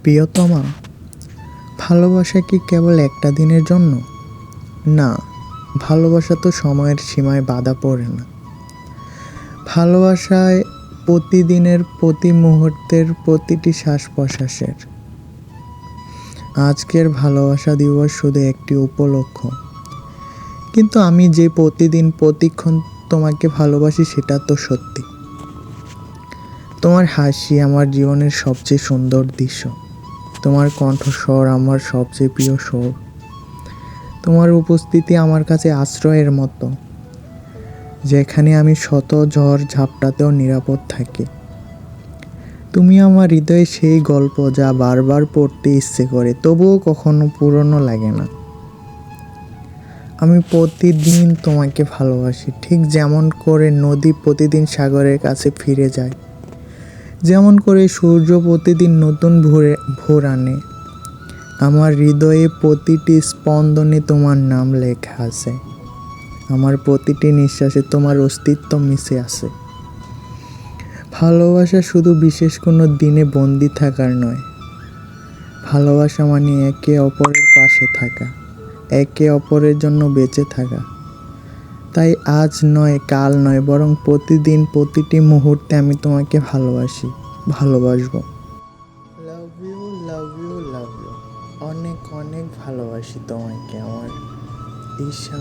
প্রিয়তমা, ভালোবাসা কি কেবল একটা দিনের জন্য? না, ভালোবাসা তো সময়ের সীমায় বাধা পড়ে না। ভালোবাসায় প্রতিদিনের, প্রতি মুহূর্তের, প্রতিটি শ্বাস প্রশ্বাসের। আজকের ভালোবাসা দিবস শুধু একটি উপলক্ষ, কিন্তু আমি যে প্রতিদিন প্রতিক্ষণ তোমাকে ভালোবাসি সেটা তো সত্যি। তোমার হাসি আমার জীবনের সবচেয়ে সুন্দর দৃশ্য, তোমার কণ্ঠস্বর আমার সবচেয়ে প্রিয় স্বর, তোমার উপস্থিতি আমার কাছে আশ্রয়ের মতো, যেখানে আমি শত ঝড় ঝাপটাতেও নিরাপদ থাকি। তুমি আমার হৃদয়ে সেই গল্প যা বারবার পড়তে ইচ্ছে করে, তবুও কখনো পুরনো লাগে না। আমি প্রতিদিন তোমাকে ভালোবাসি, ঠিক যেমন করে নদী প্রতিদিন সাগরের কাছে ফিরে যায়, যেমন করে সূর্য প্রতিদিন নতুন ভোর আনে। আমার হৃদয়ে প্রতিটি স্পন্দনে তোমার নাম লেখা আছে, আমার প্রতিটি নিঃশ্বাসে তোমার অস্তিত্ব মিশে আছে। ভালোবাসা শুধু বিশেষ কোনো দিনে বন্দি থাকার নয়, ভালোবাসা মানে একে অপরের পাশে থাকা, একে অপরের জন্য বেঁচে থাকা। তাই আজ নয়, কাল নয়, বরং প্রতিদিন, প্রতিটি মুহূর্তে আমি তোমাকে ভালোবাসবো। Love you, love you, love you. অনেক অনেক ভালোবাসি তোমাকে আমার ঈশা।